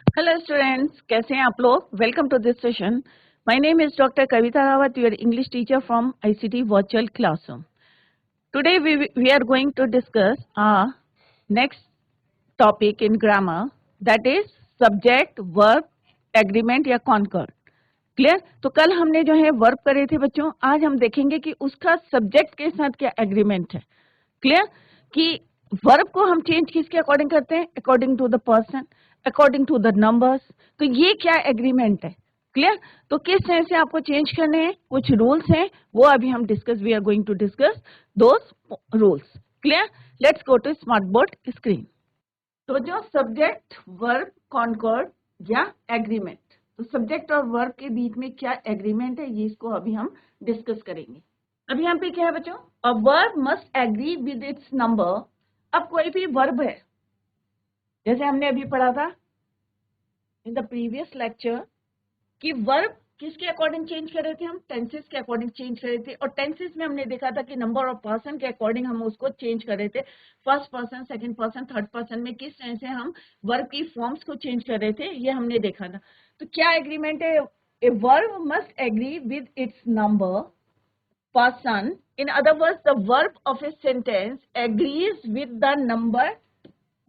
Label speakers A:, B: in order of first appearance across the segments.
A: Hello students, कैसे हैं आप लोग? Welcome to this session. My name is doctor Kavita Rawat, your English teacher from ICT virtual classroom. Today we are going to discuss our next topic in grammar, that is subject, verb, agreement या concord. Clear? तो कल हमने जो है verb करे थे बच्चों, आज हम देखेंगे कि उसका सब्जेक्ट के साथ क्या एग्रीमेंट है. क्लियर? कि वर्ब को हम चेंज किसके अकॉर्डिंग करते हैं? According to the person, according to the numbers. तो ये क्या एग्रीमेंट है? क्लियर? तो किस तरह से आपको चेंज करने हैं, कुछ रूल्स हैं, वो अभी हम we are going to discuss those rules. Clear? Let's go to smart board screen. तो जो सब्जेक्ट, वर्ब, कॉन्कॉर्ड या एग्रीमेंट, तो सब्जेक्ट और वर्ब के बीच में क्या एग्रीमेंट है, ये इसको अभी हम डिस्कस करेंगे. अब यहाँ पे क्या है बच्चों? A verb must agree with its number. अब कोई भी वर्ब है, जैसे हमने अभी पढ़ा था इन द प्रीवियस लेक्चर कि वर्ब किसके अकॉर्डिंग चेंज कर रहे थे? हम टेंसेस के अकॉर्डिंग चेंज कर रहे थे. और टेंसेस में हमने देखा था कि नंबर ऑफ पर्सन के अकॉर्डिंग हम उसको चेंज कर रहे थे. First person, second person, third person में किस तरह से हम वर्ब की फॉर्म्स को चेंज कर रहे थे, ये हमने देखा था. तो क्या एग्रीमेंट है? A verb must agree with its number, person. In other words, the verb of a sentence agrees with the number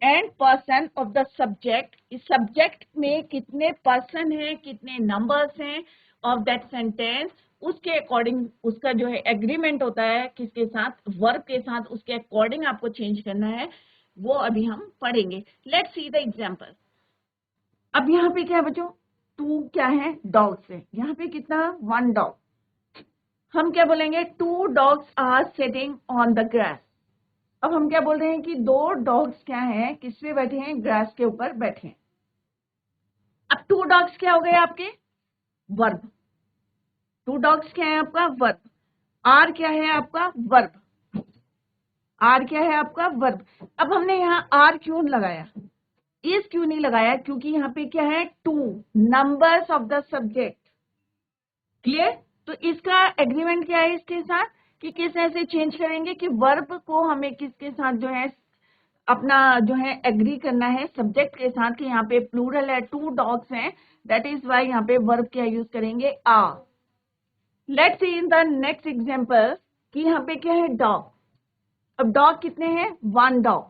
A: and person of the subject. इस subject में कितने person हैं, कितने numbers हैं of that sentence, उसके according उसका जो है agreement होता है किसके साथ? verb के साथ. उसके according आपको change करना है, वो अभी हम पढ़ेंगे. Let's see the example. अब यहाँ पे क्या है बच्चों? 2 क्या है? dogs है. यहाँ पे कितना? 1 dog. हम क्या बोलेंगे? 2 dogs are sitting on the grass. अब हम क्या बोल रहे हैं कि 2 डॉग्स क्या हैं, किस पे बैठे हैं? ग्रास के ऊपर बैठे हैं. अब 2 डॉग्स क्या हो गए आपके? वर्ब. 2 डॉग्स क्या है आपका? वर्ब. आर क्या है आपका? वर्ब. आर क्या है आपका? वर्ब. अब हमने यहाँ आर क्यों लगाया, इज क्यों नहीं लगाया? क्योंकि यहाँ पे क्या है? 2 numbers of the subject. Clear? तो इसका एग्रीमेंट क्या है इसके साथ कि किस तरह से चेंज करेंगे कि वर्ब को हमें किसके साथ जो है अपना जो है एग्री करना है सब्जेक्ट के साथ कि यहाँ पे प्लूरल है, 2 डॉग्स हैं. दैट इज वाई यहाँ पे वर्ब क्या यूज करेंगे? Are. Let's see in the next example कि यहाँ पे क्या है? डॉग. अब डॉग कितने हैं? 1 डॉग.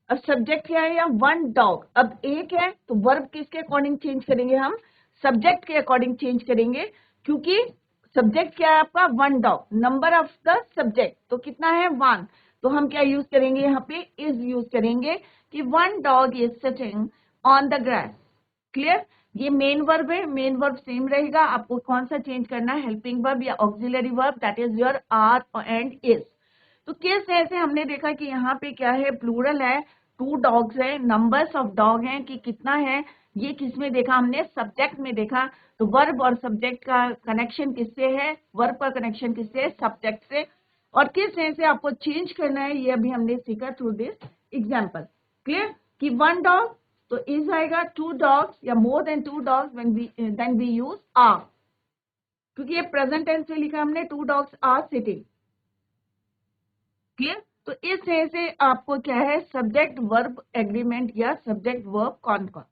A: अब सब्जेक्ट क्या है? या 1 डॉग. अब एक है तो वर्ब किसके अकॉर्डिंग चेंज करेंगे? हम सब्जेक्ट के अकॉर्डिंग चेंज करेंगे, क्योंकि सब्जेक्ट क्या है आपका? 1 dog. Number of the subject तो कितना है? 1. तो हम क्या यूज करेंगे? यहाँ पे इज यूज करेंगे कि 1 dog is sitting on the grass. Clear? ये मेन वर्ब है, मेन वर्ब सेम रहेगा. आपको कौन सा चेंज करना है? हेल्पिंग वर्ब या auxiliary verb, that is your are and is. तो किस तरह से हमने देखा कि यहाँ पे क्या है? प्लूरल है, 2 डॉग्स है, नंबर्स ऑफ डॉग हैं कि कितना है, ये किस में देखा? हमने सब्जेक्ट में देखा. तो वर्ब और सब्जेक्ट का कनेक्शन किससे है? वर्ब का कनेक्शन किससे है? सब्जेक्ट से. और किस तरह से आपको चेंज करना है ये अभी हमने सीखा थ्रू दिस एग्जाम्पल. क्लियर? कि 1 डॉग तो इज आएगा, 2 डॉग्स या more than 2 dogs then we use are, क्योंकि ये प्रेजेंट टेंस में लिखा हमने 2 डॉग्स आर सिटिंग. क्लियर? तो इस तरह से आपको क्या है? सब्जेक्ट वर्ब एग्रीमेंट या सब्जेक्ट वर्ब कॉन्कॉर्ड.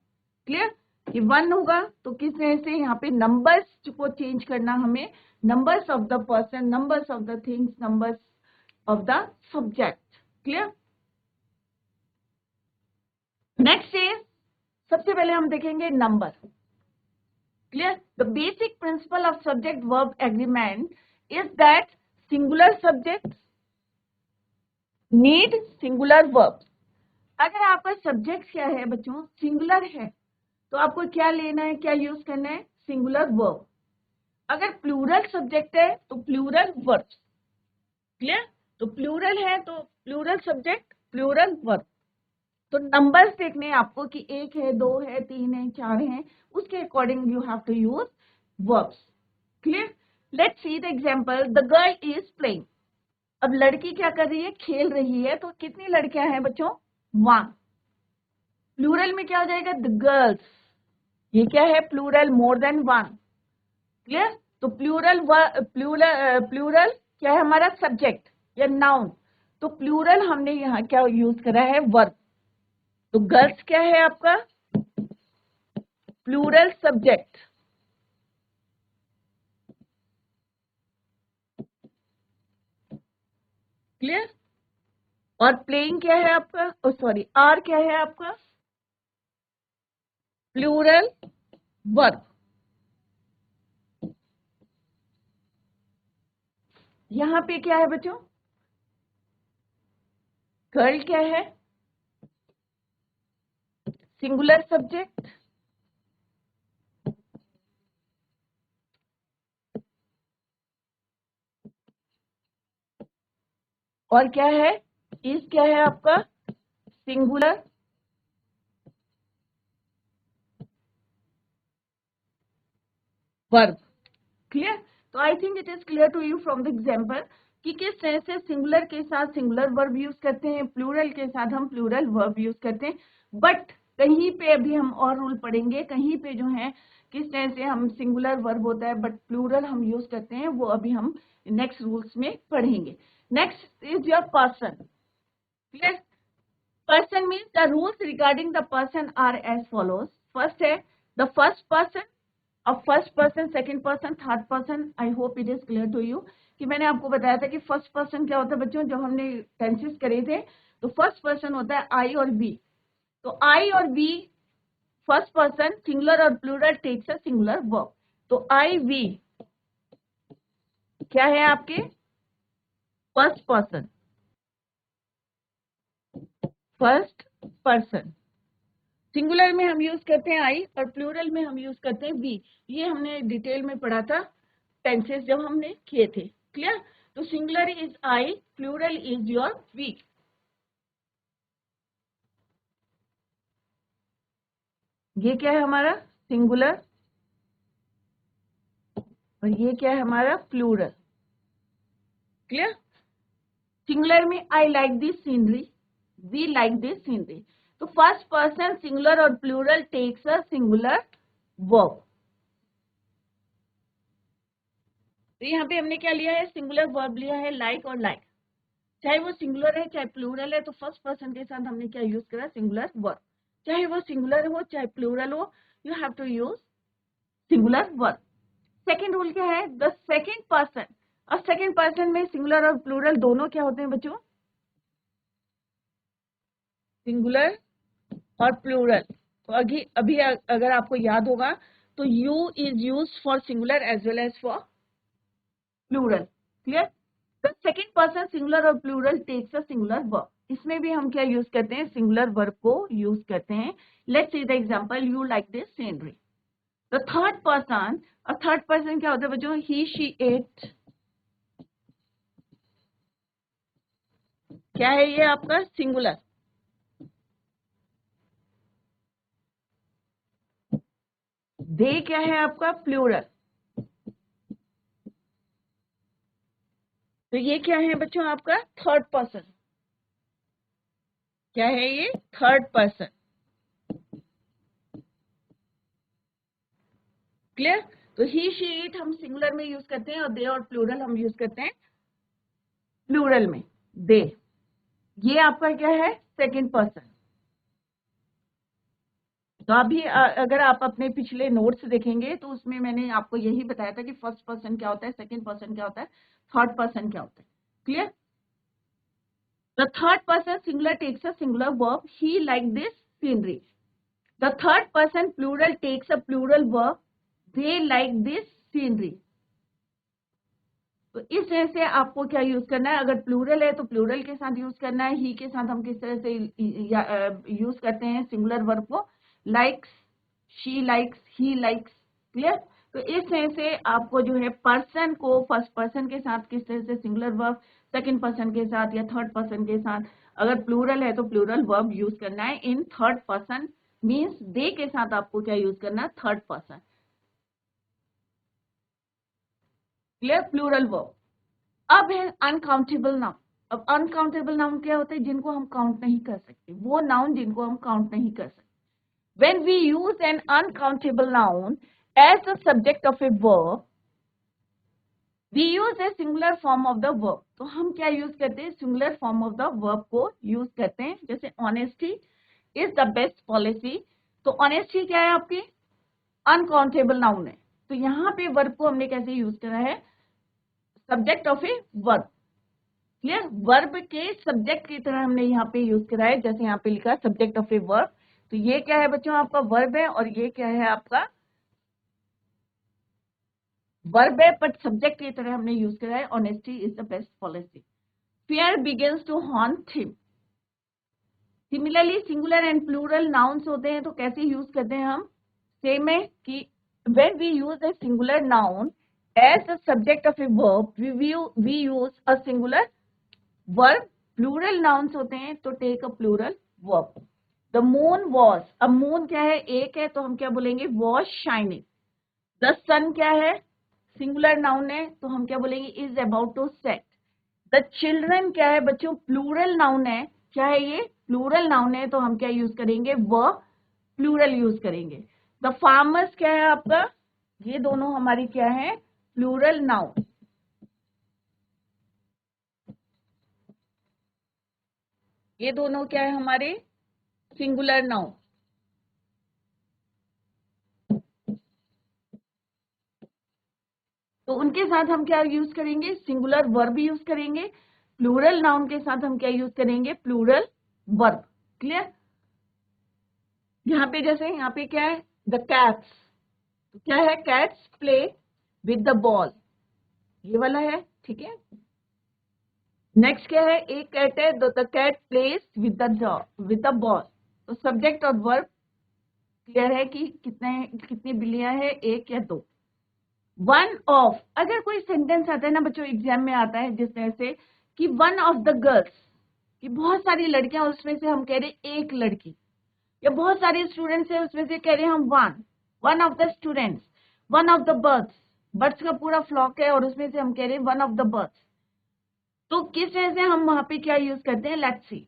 A: क्लियर? कि 1 होगा तो किस तरह से यहाँ पे नंबर्स को चेंज करना हमें, numbers of the person, numbers of the things, numbers of the subject. Clear? Next is, सबसे पहले हम देखेंगे number. Clear? The basic principle of subject verb agreement is that singular subject need singular verb. अगर आपका subject क्या है बच्चों? Singular है, तो आपको क्या लेना है, क्या यूज करना है? Singular verb. अगर प्लूरल सब्जेक्ट है तो प्लूरल वर्ब. क्लियर? तो प्लूरल है तो प्लूरल सब्जेक्ट, प्लूरल वर्ब. तो नंबर्स देखने हैं आपको कि 1 है, 2 है, 3 है, 4 है, उसके according you have to use verbs. Clear? Let's see the example. The girl is playing. अब लड़की क्या कर रही है? खेल रही है. तो कितनी लड़कियां हैं बच्चों? 1. प्लूरल में क्या हो जाएगा? The girls. ये क्या है? Plural, more than 1. क्लियर? तो प्लूरल प्लूरल क्या है हमारा? सब्जेक्ट या नाउन. तो प्लूरल हमने यहाँ क्या यूज करा है? वर्ब. तो गर्ल्स क्या है आपका? Plural subject, clear. और प्लेइंग क्या है आपका, सॉरी आर क्या है आपका, प्लूरल वर्ब। यहां पे क्या है बच्चों, गर्ल क्या है, सिंगुलर सब्जेक्ट, और क्या है, इज क्या है आपका, सिंगुलर वर्ब, क्लियर। तो I think it is clear to you from the example कि किस तरह से सिंगुलर के साथ सिंगुलर वर्ब यूज करते हैं, प्लूरल के साथ हम प्लूरल वर्ब यूज करते हैं। बट कहीं पे अभी हम और रूल पढ़ेंगे, कहीं पे जो है किस तरह से हम सिंगुलर वर्ब होता है बट प्लूरल हम यूज करते हैं, वो अभी हम नेक्स्ट रूल्स में पढ़ेंगे। Next is your person, clear. Person means the rules regarding the person are as follows. First है the first person, अब first person, second person, third person. I hope it is clear to you कि मैंने आपको बताया था कि first person क्या होता है बच्चों, जब हमने टेंसेस करे थे तो फर्स्ट पर्सन होता है आई और बी। तो आई और बी फर्स्ट पर्सन, सिंगुलर और plural takes a singular verb. तो आई वी क्या है आपके first person, first person. Singular में हम यूज करते हैं आई और प्लूरल में हम यूज करते हैं वी। ये हमने डिटेल में पढ़ा था टेंसेस जब हमने किए थे, क्लियर। तो singular is I, plural is your we. ये क्या है हमारा सिंगुलर और ये क्या है हमारा प्लूरल, क्लियर। सिंगुलर में I like this scenery, we like this scenery. तो फर्स्ट पर्सन सिंगुलर और plural takes a singular verb. तो यहाँ पे हमने क्या लिया है, सिंगुलर वर्ब लिया है लाइक और लाइक। चाहे वो सिंगुलर है चाहे प्लूरल है, तो फर्स्ट पर्सन के साथ हमने क्या यूज करा, सिंगुलर वर्ब। चाहे वो सिंगुलर हो चाहे प्लूरल हो, you have to use singular verb. Second rule क्या है, द सेकेंड पर्सन। और सेकेंड पर्सन में सिंगुलर और प्लूरल दोनों क्या होते हैं बच्चों, सिंगुलर और प्लूरल। तो अभी अगर आपको याद होगा तो you is use for singular as well as for plural, clear. The second person singular और plural takes a singular verb. इसमें भी हम क्या यूज करते हैं, सिंगुलर वर्ब को यूज करते हैं। Let's see the example, you like this scenery. The third person, और थर्ड पर्सन क्या होता है बच्चों, ही शी इट, क्या है ये आपका सिंगुलर। दे क्या है आपका प्लूरल। तो ये क्या है बच्चों आपका थर्ड पर्सन, क्या है ये थर्ड पर्सन, क्लियर। तो ही शी इट हम सिंगुलर में यूज करते हैं और दे और प्लूरल हम यूज करते हैं प्लूरल में, दे। ये आपका क्या है सेकंड पर्सन। तो अभी अगर आप अपने पिछले नोट्स देखेंगे तो उसमें मैंने आपको यही बताया था कि फर्स्ट पर्सन क्या होता है, सेकंड पर्सन क्या होता है, थर्ड पर्सन क्या होता है, clear. The third person singular takes a singular verb, he like this scenery. The third person plural takes a plural verb, they like this scenery. तो इस तरह से आपको क्या यूज करना है, अगर प्लूरल है तो प्लूरल के साथ यूज करना है। ही के साथ हम किस तरह से यूज करते हैं सिंगुलर वर्ब को, likes, she likes, he likes, clear. तो इस तरह से आपको जो है पर्सन को फर्स्ट पर्सन के साथ किस तरह से सिंगुलर वर्ब, सेकंड पर्सन के साथ या थर्ड पर्सन के साथ, अगर प्लूरल है तो प्लूरल वर्ब यूज करना है in third person, means they के साथ आपको क्या यूज करना है, third person, clear, plural verb. अब है अनकाउंटेबल नाउन। अब अनकाउंटेबल नाउन क्या होते हैं, जिनको हम काउंट नहीं कर सकते, वो नाउन जिनको हम काउंट नहीं कर सकते। When we use an uncountable noun as the subject of a verb, we use a singular form of the verb. तो हम क्या यूज करते हैं, singular form of the verb को यूज करते हैं। जैसे honesty is the best policy. तो ऑनेस्टी क्या है आपकी, अनकाउंटेबल नाउन है। तो यहाँ पे वर्ब को हमने कैसे यूज करा है, subject of a verb. Clear, verb के सब्जेक्ट की तरह हमने यहाँ पे यूज करा है, जैसे यहाँ पे लिखा है सब्जेक्ट ऑफ ए वर्ब। तो ये क्या है बच्चों, आपका वर्ब है, और ये क्या है, आपका वर्ब है, बट सब्जेक्ट की तरह हमने यूज करा है। Honesty is the best policy. Fear begins to haunt him. Similarly singular and plural nouns होते हैं, तो कैसे यूज करते हैं हम, सेम है कि when we use a singular noun as the subject of a verb, we use a singular verb. Plural nouns होते हैं तो take a plural verb. The moon was, अब moon क्या है, एक है, तो हम क्या बोलेंगे, was shining. The sun क्या है, singular noun है, तो हम क्या बोलेंगे, is about to set. The children क्या है बच्चों, plural noun है, क्या है ये, plural noun है, तो हम क्या यूज करेंगे, were प्लूरल यूज करेंगे। द फार्मर्स क्या है आपका, ये दोनों हमारी क्या है, प्लूरल नाउन। ये दोनों क्या है हमारे, सिंगुलर नाउन। तो उनके साथ हम क्या यूज करेंगे, सिंगुलर वर्ब यूज करेंगे। प्लूरल नाउन के साथ हम क्या यूज करेंगे, प्लूरल वर्ब। क्लियर, यहाँ पे जैसे यहाँ पे क्या है, द कैट्स, तो क्या है, cats play with the ball, ये वाला है, ठीक है। नेक्स्ट क्या है, एक कैट है, the cat plays with the ball. तो सब्जेक्ट और वर्ब क्लियर है कि कितनी बिल्लियां हैं, एक या दो। वन ऑफ, अगर कोई सेंटेंस आता है ना बच्चों, एग्जाम में आता है जिस तरह से कि वन ऑफ द गर्ल्स, कि बहुत सारी लड़कियां, उसमें से हम कह रहे एक लड़की, या बहुत सारे स्टूडेंट्स हैं उसमें से कह रहे हैं हम one of the students, one of the birds, birds का पूरा फ्लॉक है और उसमें से हम कह रहे हैं वन ऑफ द बर्ड्स। तो किस तरह से हम वहां पे क्या यूज करते हैं, let's see.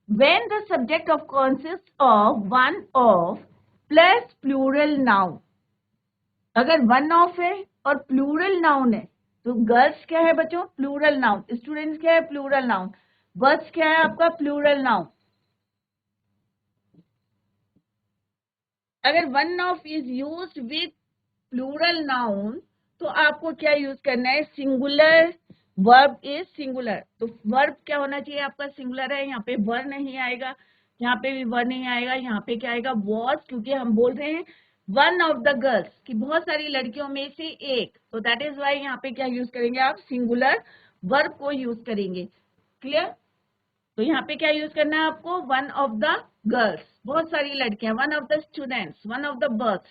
A: When the subject of consist of one of plus plural noun, अगर वन ऑफ है और प्लूरल नाउन है, तो गर्ल्स क्या है बच्चों, प्लूरल नाउन, स्टूडेंट्स क्या है, प्लूरल नाउन, बर्ड्स क्या है आपका, प्लूरल नाउन। अगर one of is used with plural noun, तो आपको क्या यूज करना है, सिंगुलर, वर्ब इज सिंगुलर। तो वर्ब क्या होना चाहिए आपका, सिंगुलर है, यहाँ पे वर नहीं आएगा, यहाँ पे भी वर नहीं आएगा, यहाँ पे क्या आएगा, वॉज, क्योंकि हम बोल रहे हैं वन ऑफ द गर्ल्स, कि बहुत सारी लड़कियों में से एक, तो दैट इज वाई यहाँ पे क्या यूज करेंगे आप, सिंगुलर वर्ब को यूज करेंगे। क्लियर, तो यहाँ पे क्या यूज करना है आपको, वन ऑफ द गर्ल्स, बहुत सारी लड़कियां, one of the students, one of the birds,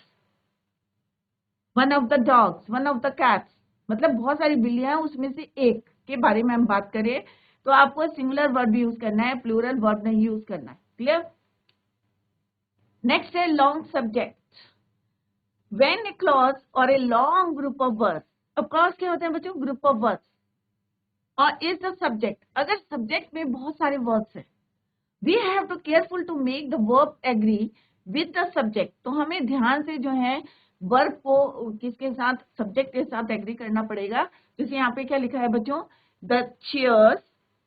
A: one of the dogs, one of the cats, मतलब बहुत सारी बिल्लियां हैं, उसमें से एक के बारे में हम बात करें, तो आपको सिंगुलर वर्ब यूज करना है, प्लूरल वर्ब नहीं यूज करना है। क्लियर, नेक्स्ट है long subject. When a clause और a long group of words, अब क्लॉज क्या होते हैं बच्चों, ग्रुप ऑफ वर्ड्स, और इज द सब्जेक्ट, अगर सब्जेक्ट में बहुत सारे वर्ड्स हैं, we have to careful to make the verb agree with the subject। तो हमें ध्यान से जो है वर्ब को किसके साथ, सब्जेक्ट के साथ एग्री करना पड़ेगा। जैसे यहाँ पे क्या लिखा है बच्चों, the chairs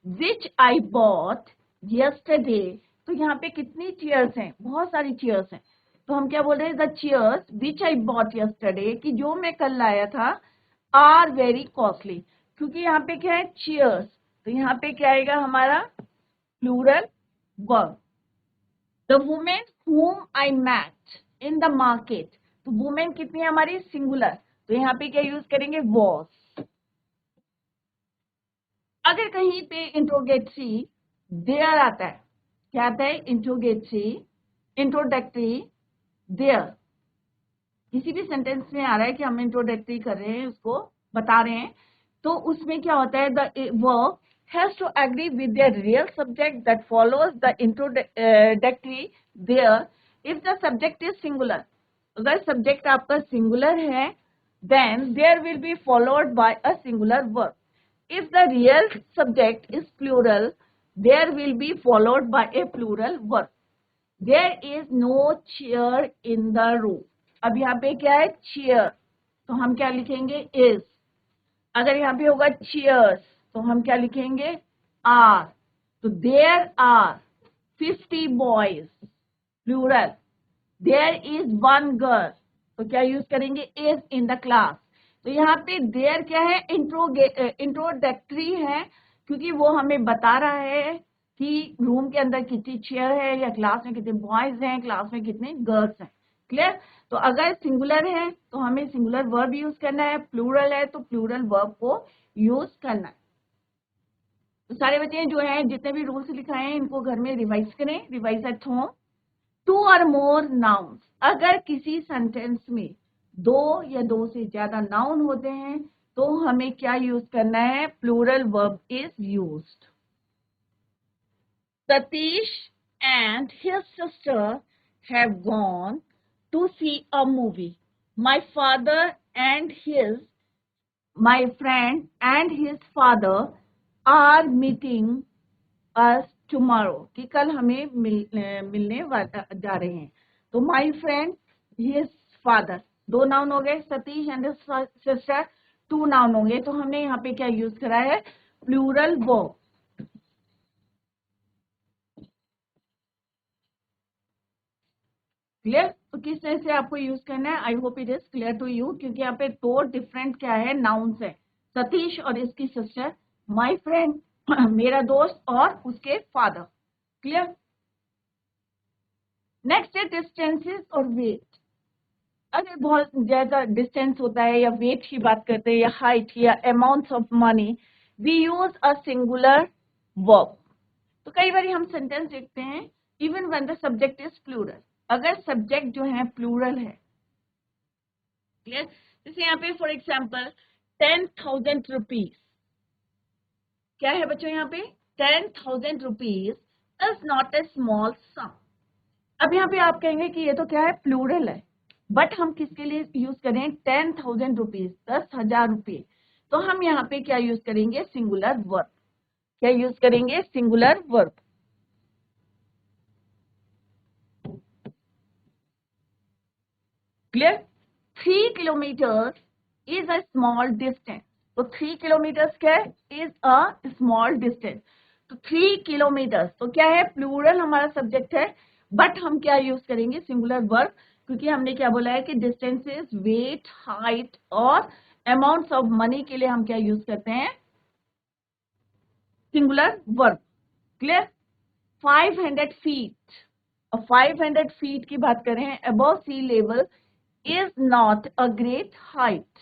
A: which I bought yesterday, तो यहाँ पे कितनी चेयर्स हैं, बहुत सारी चेयर्स हैं, तो हम क्या बोल रहे हैं, the chairs which I bought yesterday, कि जो मैं कल लाया था, आर वेरी कॉस्टली, क्योंकि यहाँ पे क्या है, चेयर्स, तो यहाँ पे क्या आएगा हमारा, plural verb। The woman whom I met in the market, तो woman कितनी है हमारी, सिंगुलर, तो यहाँ पे क्या यूज करेंगे, was। अगर कहीं पे इंट्रोगेटरी देयर आता है, क्या आता है, इंट्रोगेटरी, इंट्रोडक्टरी, देयर, किसी भी सेंटेंस में आ रहा है कि हम इंट्रोडक्टरी कर रहे हैं, उसको बता रहे हैं, तो उसमें क्या होता है, the verb has to agree with their real subject that follows the introductory there if the subject is singular। अगर subject आपका singular है, then there will be followed by a singular verb। if the real subject is plural, there will be followed by a plural verb। there is no chair in the room, अब यहाँ पे क्या है, chair, तो हम क्या लिखेंगे, is। अगर यहाँ पे होगा chairs, तो हम क्या लिखेंगे, आर, तो there are 50 boys, plural, there is one girl, तो क्या यूज करेंगे, इज इन द क्लास। तो यहाँ पे देयर क्या है, इंट्रोडक्टरी है, क्योंकि वो हमें बता रहा है कि रूम के अंदर कितनी चेयर है, या क्लास में कितने बॉयज हैं, क्लास में कितने गर्ल्स हैं। क्लियर। तो अगर सिंगुलर है तो हमें सिंगुलर वर्ब यूज करना है, प्लूरल है तो प्लूरल वर्ब को यूज करना है। तो सारे बच्चे जो है जितने भी रूल्स लिखाए हैं इनको घर में रिवाइज करें, रिवाइज एट होम। टू और मोर नाउन्स, अगर किसी सेंटेंस में दो या दो से ज्यादा नाउन होते हैं तो हमें क्या यूज करना है, plural verb is used. Satish and his sister have gone to see a movie. My father and my friend and his father are meeting us tomorrow, कि कल हमें मिलने जा रहे हैं। तो my friend, his father, दो नाउन हो गए, Satish and sister two noun होंगे। तो हमने यहाँ पे क्या यूज करा है, प्लूरल वर्ब। क्लियर। तो किस तरह से आपको यूज करना है, I hope it is clear to you, क्योंकि यहाँ पे दो डिफरेंट क्या है, नाउन्स है, सतीश और इसकी सिस्टर, माय फ्रेंड मेरा दोस्त, और उसके फादर। क्लियर। नेक्स्ट है डिस्टेंसेस और वेट। अगर बहुत ज्यादा डिस्टेंस होता है या वेट की बात करते हैं या हाइट या amount of money, we use a singular verb. तो कई बार हम सेंटेंस देखते हैं even when the subject is plural, अगर सब्जेक्ट जो है प्लूरल है। क्लियर। जैसे यहाँ पे फॉर एग्जाम्पल 10,000 रुपीज, क्या है बच्चों यहाँ पे, 10,000 rupees is not a small sum. अब यहाँ पे आप कहेंगे कि ये तो क्या है, प्लूरल है, बट हम किसके लिए यूज करें, 10,000 रुपीज, 10,000 रुपये। तो हम यहाँ पे क्या यूज करेंगे, सिंगुलर वर्ब। क्या यूज करेंगे, singular verb. Clear. 3 kilometre is a small distance. तो 3 किलोमीटर क्या है, इज अ स्मॉल डिस्टेंस। तो 3 किलोमीटर तो क्या है, प्लूरल हमारा सब्जेक्ट है, बट हम क्या यूज करेंगे, सिंगुलर वर्ब, क्योंकि हमने क्या बोला है कि डिस्टेंसेस, वेट, हाइट और अमाउंट्स ऑफ मनी के लिए हम क्या यूज करते हैं, singular verb. Clear. 500 feet, 500 feet की बात करें, above sea level is not a great height.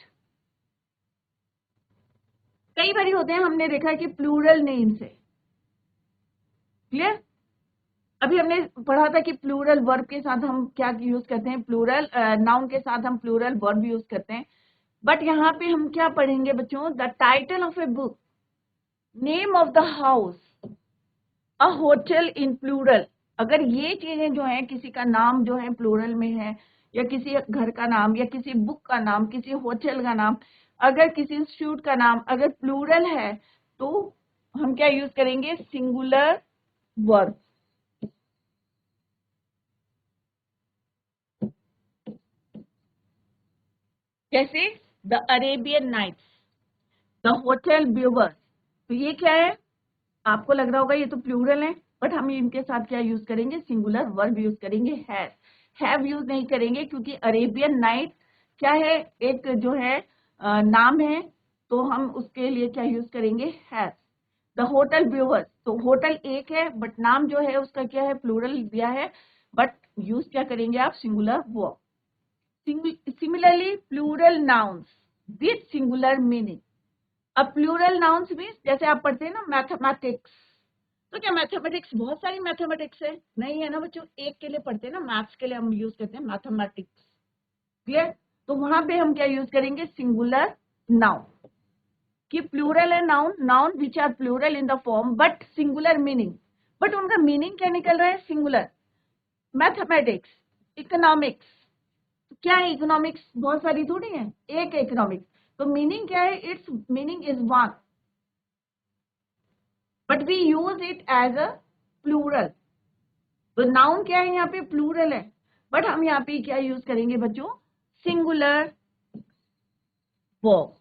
A: कई बार होते हैं, हमने देखा है कि प्लूरल नेम से। क्लियर। अभी हमने पढ़ा था कि प्लूरल वर्ब के साथ हम क्या यूज करते हैं, प्लूरल नाउन के साथ हम प्लूरल वर्ब यूज करते हैं। बट यहाँ पे हम क्या पढ़ेंगे बच्चों, the title of a book, name of the house, a hotel in plural. अगर ये चीजें जो है, किसी का नाम जो है प्लूरल में है, या किसी घर का नाम, या किसी बुक का नाम, किसी होटल का नाम, अगर किसी इंस्टीट्यूट का नाम अगर प्लूरल है तो हम क्या यूज करेंगे, सिंगुलर वर्ब। जैसे the Arabian Nights, the hotel ब्यूवर्स। तो ये क्या है, आपको लग रहा होगा ये तो प्लूरल है, बट हम इनके साथ क्या यूज करेंगे, सिंगुलर वर्ब यूज करेंगे, हैव यूज नहीं करेंगे, क्योंकि अरेबियन नाइट क्या है, एक जो है नाम है, तो हम उसके लिए क्या यूज करेंगे, हैव। द होटल ब्यूवर्स, तो होटल एक है बट नाम जो है उसका क्या है, प्लूरल दिया है, बट यूज क्या करेंगे आप, singular verb. Similarly, plural nouns with singular meaning. अब प्लूरल नाउन्स मीन्स, जैसे आप पढ़ते हैं ना मैथमेटिक्स, तो क्या मैथमेटिक्स बहुत सारी मैथमेटिक्स है, नहीं है ना बच्चों, एक के लिए पढ़ते हैं ना, मैथ्स के लिए हम यूज करते हैं मैथमेटिक्स। क्लियर। तो वहां पे हम क्या यूज करेंगे, सिंगुलर नाउन। कि प्लूरल है noun, noun which are plural in the form but singular meaning, but उनका मीनिंग क्या निकल रहा है, सिंगुलर। मैथमेटिक्स, इकोनॉमिक्स, क्या है, इकोनॉमिक्स बहुत सारी थोड़ी है, एक इकोनॉमिक्स, तो मीनिंग क्या है, its meaning is one, but we use it as a plural. तो नाउन क्या है, यहाँ पे प्लूरल है, बट हम यहाँ पे क्या यूज करेंगे बच्चों, सिंगुलर वर्ब।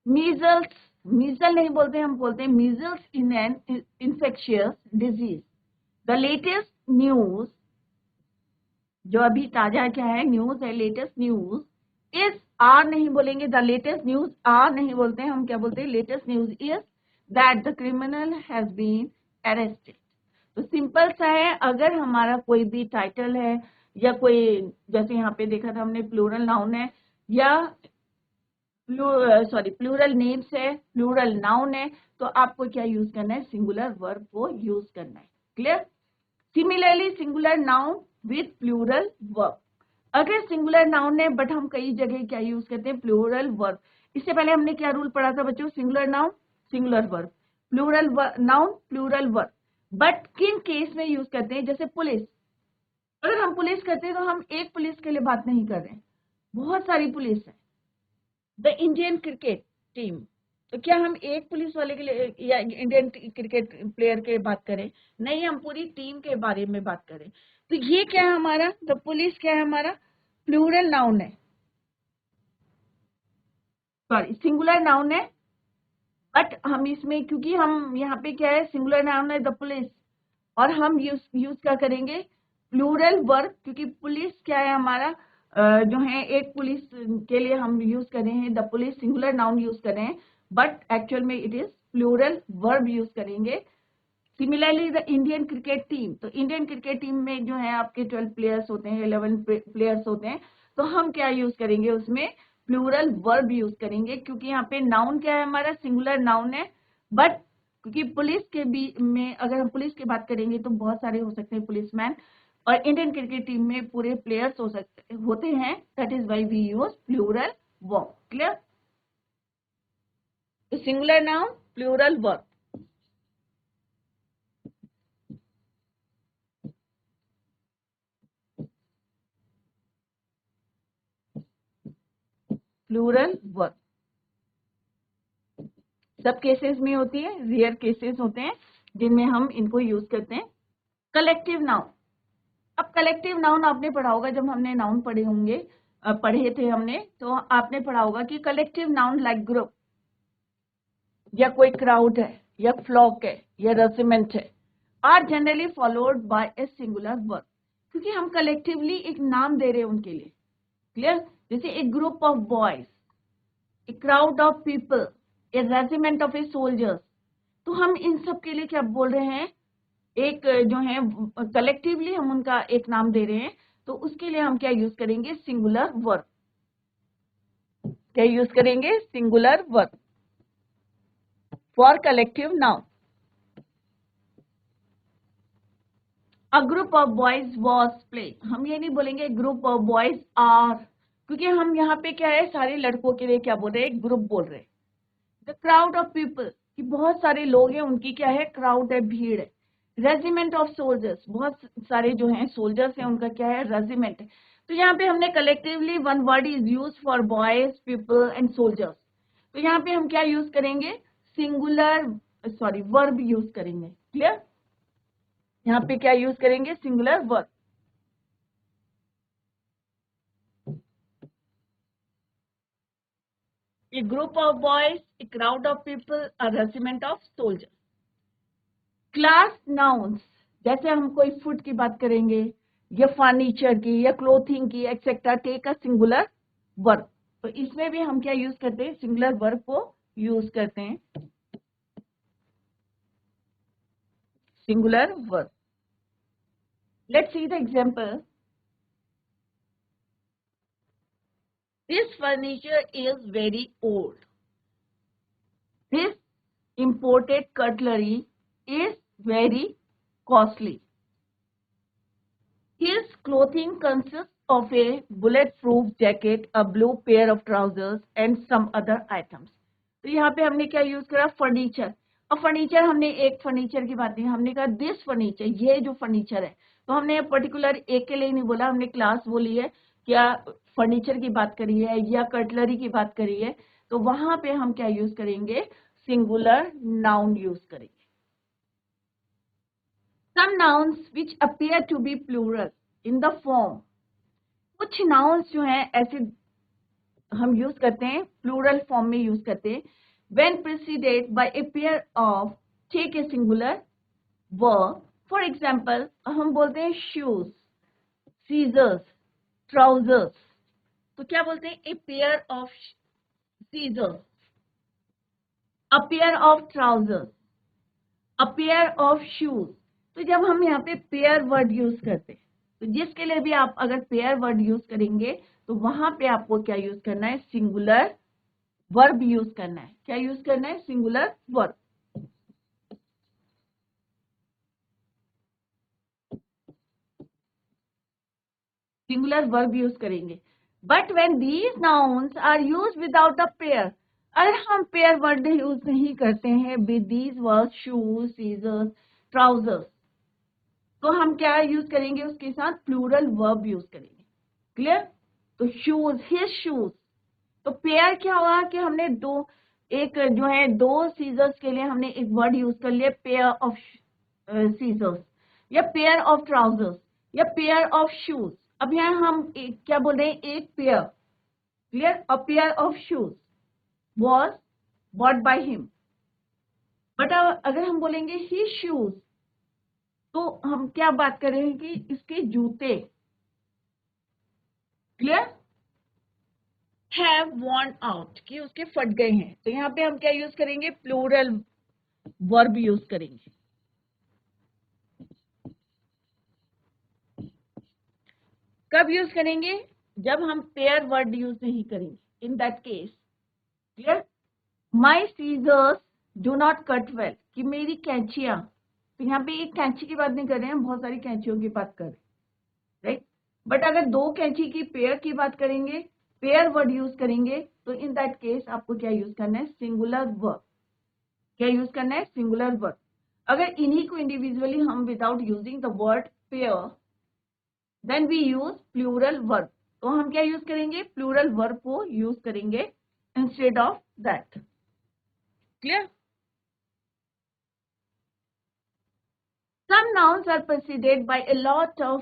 A: मीजल्स, मीजल नहीं बोलते, हम बोलते हैं measles in an infectious disease. The latest news, जो अभी ताजा क्या है, न्यूज है, लेटेस्ट न्यूज इज, आर नहीं बोलेंगे, द लेटेस्ट न्यूज आर नहीं बोलते हैं, हम क्या बोलते हैं, latest news is that the criminal has been arrested. तो सिंपल सा है, अगर हमारा कोई भी टाइटल है या कोई, जैसे यहाँ पे देखा था हमने प्लूरल नाउन है या प्लूरल नेम्स है, प्लूरल नाउन है, तो आपको क्या यूज करना है, सिंगुलर वर्ब को यूज करना है। Clear? Similarly singular noun with plural verb, अगर सिंगुलर नाउन है बट हम कई जगह क्या यूज करते हैं, प्लूरल वर्ब। इससे पहले हमने क्या रूल पढ़ा था बच्चों, singular noun singular verb, plural noun plural verb. But किन केस में यूज करते हैं, जैसे पुलिस, अगर हम पुलिस करते हैं तो हम एक पुलिस के लिए बात नहीं कर रहे हैं, बहुत सारी पुलिस है। द इंडियन क्रिकेट टीम, तो क्या हम एक पुलिस वाले के लिए या इंडियन क्रिकेट प्लेयर के बात करें, नहीं, हम पूरी टीम के बारे में बात करें। तो ये क्या है हमारा, द पुलिस क्या है हमारा, प्लूरल नाउन है, सॉरी सिंगुलर नाउन है, बट हम इसमें क्योंकि हम यहाँ पे क्या है, सिंगुलर नाउन है द पुलिस, और हम यूज क्या करेंगे, प्लूरल वर्ब, क्योंकि पुलिस क्या है हमारा, जो है एक पुलिस के लिए हम यूज कर रहे हैं, the police singular noun use कर रहे हैं, बट एक्चुअल में it is plural verb use करेंगे। Similarly the Indian cricket team, तो इंडियन क्रिकेट टीम में जो है आपके 12 प्लेयर्स होते हैं, 11 प्लेयर्स होते हैं, तो हम क्या यूज करेंगे उसमें, प्लूरल वर्ब यूज करेंगे, क्योंकि यहाँ पे नाउन क्या है हमारा, सिंगुलर नाउन है, बट क्योंकि पुलिस के भी में अगर हम पुलिस की बात करेंगे तो बहुत सारे हो सकते हैं पुलिसमैन, और इंडियन क्रिकेट टीम में पूरे प्लेयर्स हो सकते होते हैं, that is why we use plural verb. Clear? Singular noun plural verb, plural verb सब केसेस में होती है, रेयर केसेस होते हैं जिनमें हम इनको यूज करते हैं। कलेक्टिव नाउन, अब कलेक्टिव नाउन आपने पढ़ा होगा, जब हमने नाउन पढ़े होंगे, पढ़े थे हमने, तो आपने पढ़ा होगा कि कलेक्टिव नाउन लाइक ग्रुप, या कोई क्राउड है, या फ्लॉक है, या रेजिमेंट है, are generally followed by a singular verb, क्योंकि हम कलेक्टिवली एक नाम दे रहे हैं उनके लिए। क्लियर? जैसे a group of boys, a crowd of people, a regiment of a soldiers, तो हम इन सब के लिए क्या बोल रहे हैं, एक जो है कलेक्टिवली हम उनका एक नाम दे रहे हैं, तो उसके लिए हम क्या यूज करेंगे, सिंगुलर वर्ब। क्या यूज करेंगे, singular verb for collective noun. A group of boys was play, हम ये नहीं बोलेंगे ग्रुप ऑफ बॉयज आर, क्योंकि हम यहाँ पे क्या है, सारे लड़कों के लिए क्या बोल रहे हैं, ग्रुप बोल रहे हैं। द क्राउड ऑफ पीपल, कि बहुत सारे लोग हैं, उनकी क्या है, क्राउड है, भीड़ है। रेजिमेंट ऑफ सोल्जर्स, बहुत सारे जो हैं सोल्जर्स हैं, उनका क्या है, रेजिमेंट है। तो यहाँ पे हमने collectively one word is use for boys, people and soldiers, तो यहाँ पे हम क्या यूज करेंगे, सिंगुलर सॉरी वर्ब यूज करेंगे। क्लियर? यहाँ पे क्या यूज करेंगे, singular verb. A group of boys, a crowd of people, a regiment of soldiers. Class nouns, जैसे हम कोई फूड की बात करेंगे, या फर्नीचर की, या क्लोथिंग की, etcetera, take a singular verb, तो इसमें भी हम क्या यूज करते हैं, सिंगुलर वर्ब को यूज करते हैं, singular verb. Let's see the example, this furniture is very old, this imported cutlery is very costly. His clothing consists of a bulletproof jacket, a blue pair of trousers and some other items. तो यहाँ पे हमने क्या use करा, furniture. और furniture हमने एक furniture की बात नहीं, हमने कहा दिस फर्नीचर, ये जो फर्नीचर है, तो हमने पर्टिकुलर एक के लिए नहीं बोला, हमने क्लास बोली है, क्या फर्नीचर की बात करी है या कटलरी की बात करी है, तो वहां पे हम क्या यूज करेंगे, सिंगुलर नाउन यूज करेंगे। Some nouns which appear to be plural in the form, कुछ nouns जो हैं ऐसे हम यूज करते हैं, प्लूरल फॉर्म में यूज करते हैं, when preceded by a pair of, take a singular verb, for example हम बोलते हैं शूज, सीजर्स, ट्राउजर्स, तो क्या बोलते हैं? A pair of scissors, a pair of trousers, a pair of shoes. तो जब हम यहाँ पे पेयर वर्ड यूज करते हैं, तो जिसके लिए भी आप अगर पेयर वर्ड यूज करेंगे तो वहां पे आपको क्या यूज करना है? सिंगुलर वर्ब यूज करना है। क्या यूज करना है? Singular verb. Singular verb use करेंगे। But when these nouns are use without a pair, अगर हम पेयर वर्ड यूज नहीं करते हैं with these word shoes, scissors, trousers, तो हम क्या यूज करेंगे? उसके साथ प्लूरल वर्ब यूज करेंगे। क्लियर? तो शूज, हिज शूज। तो पेयर क्या हुआ कि हमने एक जो है दो सीजर्स के लिए हमने एक वर्ड यूज कर लिया, पेयर ऑफ सीजर्स, या पेयर ऑफ ट्राउजर्स, या पेयर ऑफ शूज। अब यहाँ हम क्या बोल रहे हैं? एक pair. Clear? A pair of shoes was bought by him. But अगर हम बोलेंगे ही शूज, तो हम क्या बात कर रहे हैं कि इसके जूते। क्लियर? हैव worn आउट, कि उसके फट गए हैं। तो यहाँ पे हम क्या यूज करेंगे? प्लूरल वर्ब यूज करेंगे। कब यूज करेंगे? जब हम पेयर वर्ड यूज नहीं करेंगे। In that case, clear? My scissors do not cut well, कि मेरी कैंचियां। तो यहाँ पे एक कैंची की बात नहीं कर रहे हैं, बहुत सारी कैंचियों की बात कर रहे हैं, राइट? बट अगर दो कैंची की पेयर की बात करेंगे, पेयर वर्ड यूज करेंगे, तो इन दैट केस आपको क्या यूज करना है? Singular verb. क्या यूज करना है? Singular verb. अगर इन्हीं को इंडिविजुअली हम without using the word pair, then we use plural verb. तो हम क्या यूज करेंगे? प्लूरल वर्ब को यूज करेंगे instead of that. Clear? Some nouns are preceded by a lot of,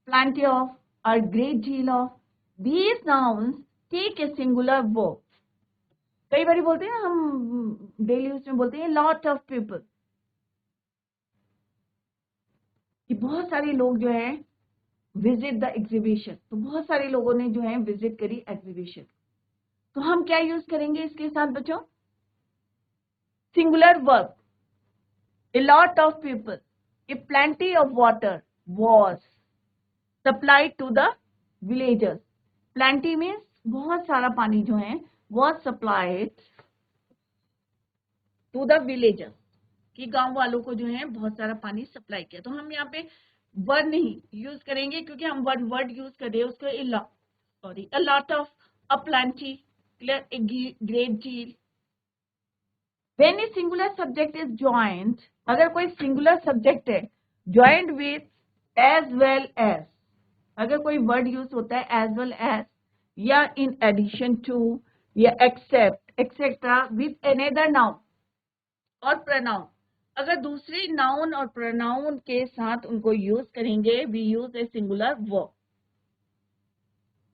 A: plenty of, or great deal of. These nouns take a singular verb. कई बार बोलते हैं हम डेली यूज में बोलते हैं लॉट ऑफ पीपल, कि बहुत सारे लोग जो है विजिट द एग्जीबिशन। तो बहुत सारे लोगों ने जो है विजिट करी एग्जीबिशन। तो हम क्या यूज करेंगे इसके साथ बच्चों? Singular verb. A lot of people, a plenty of water was supplied to the villagers. Plenty means बहुत सारा पानी जो है was supplied to the villagers, कि गांव वालों को जो है बहुत सारा पानी सप्लाई किया। तो हम यहाँ पे वर्ड नहीं यूज करेंगे, क्योंकि हम वर्ड यूज कर रहे हैं उसको a lot of, a plenty, clear, a great deal. When a singular subject is joined, अगर कोई सिंगुलर सब्जेक्ट है joined with, as well as, अगर कोई वर्ड यूज होता है as well as, या in addition to, या except, etc. with another noun और pronoun, अगर दूसरी नाउन और pronoun के साथ उनको यूज करेंगे, we use a singular verb.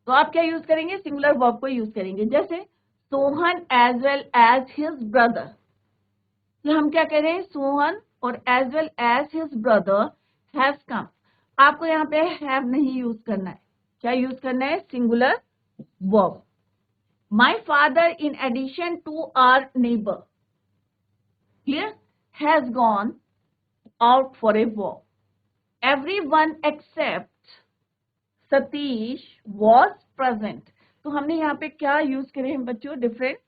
A: तो आप क्या यूज करेंगे? सिंगुलर वर्ब को यूज करेंगे। जैसे Sohan as well as his brother, तो हम क्या कह रहे हैं? सोहन और as well as his brother has come। आपको यहाँ पे have नहीं यूज करना है। क्या यूज करना है? Singular verb. My father in addition to our neighbor, clear, has gone out for a walk. Everyone except Satish was present। तो हमने यहाँ पे क्या यूज करे हैं बच्चों? डिफरेंट,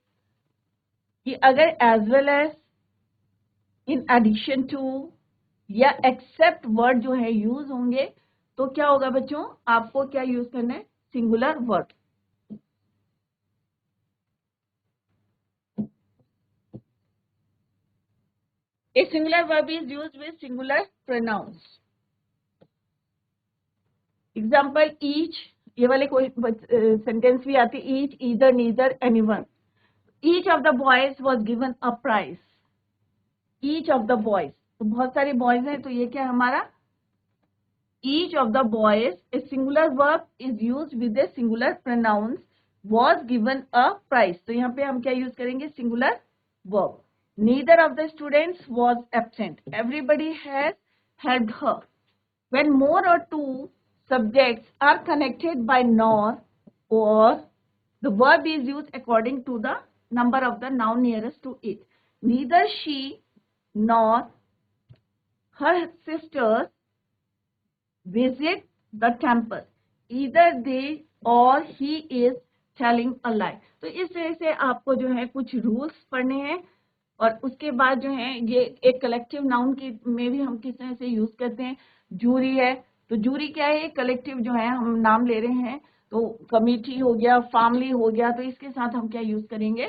A: कि अगर as well as, in addition to, या एक्सेप्ट वर्ड जो है यूज होंगे, तो क्या होगा बच्चों? आपको क्या यूज करना है? Singular word. A singular verb is used with singular pronouns. Example each, ये वाले कोई सेंटेंस भी आती है, each, either, neither, anyone. Each of the boys was given a prize. Each of the boys, तो बहुत सारे बॉयज हैं, तो ये क्या हमारा? Each of the boys, a singular verb is use with a singular pronouns, was given a prize. तो यहाँ पे हम क्या यूज करेंगे? Singular verb. Neither of the students was absent. Everybody has helped her. When more or two subjects are connected by nor or, the verb is used according to the number of the noun nearest to it. Neither she nor her sisters visit the temple. Either they or he is telling a lie. तो इस तरह से आपको जो है कुछ rules पढ़ने हैं और उसके बाद जो है ये एक कलेक्टिव नाउन की में भी हम किस तरह से यूज करते हैं. जूरी है तो जूरी क्या है, कलेक्टिव जो है हम नाम ले रहे हैं तो कमिटी हो गया, फैमिली हो गया, तो इसके साथ हम क्या यूज करेंगे,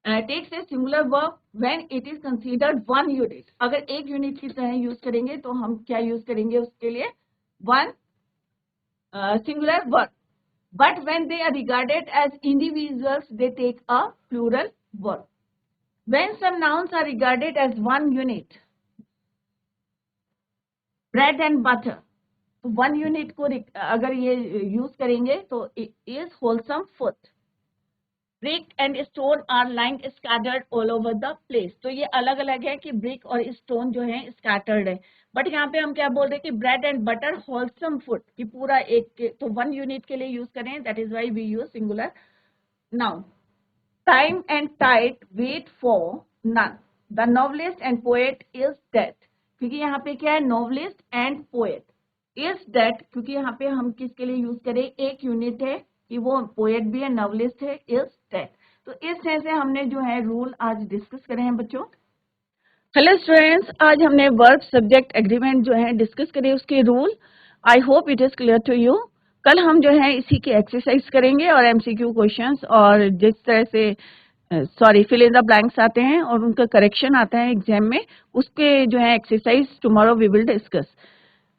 A: takes a singular verb when it is considered one unit. अगर एक यूनिट की तरह यूज करेंगे तो हम क्या यूज करेंगे उसके लिए, one singular verb. But when they are regarded as individuals they take a plural verb. When some nouns are regarded as one unit, bread and butter, तो one unit को अगर ये यूज करेंगे तो is wholesome food. Brick and stone are lying scattered all over the place. तो ये अलग अलग है कि brick और stone जो है scattered है, बट यहाँ पे हम क्या बोल रहे हैं कि bread and butter wholesome food, कि पूरा एक तो one unit के लिए यूज करें, that is why we use singular noun. Time and tide wait for none. The novelist and poet is dead. क्योंकि यहाँ पे क्या है, novelist and poet is dead, क्योंकि यहाँ पे हम किसके लिए यूज करें, एक यूनिट है कि वो poet भी है, novelist है, is dead. तो इस तरह से हमने जो है रूल आज डिस्कस करे हैं बच्चों. हेलो स्टूडेंट्स, आज हमने वर्ब सब्जेक्ट एग्रीमेंट जो है डिस्कस करे उसके rule. I hope it is clear to you. कल हम जो है इसी की एक्सरसाइज करेंगे और एमसीक्यू क्वेश्चंस और जिस तरह से फिल इन द ब्लैंक्स आते हैं और उनका करेक्शन आता है एग्जाम में, उसके जो है exercise tomorrow we will discuss.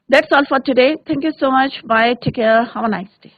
A: That's all for today. Thank you so much. Bye. Take care. Have a nice day.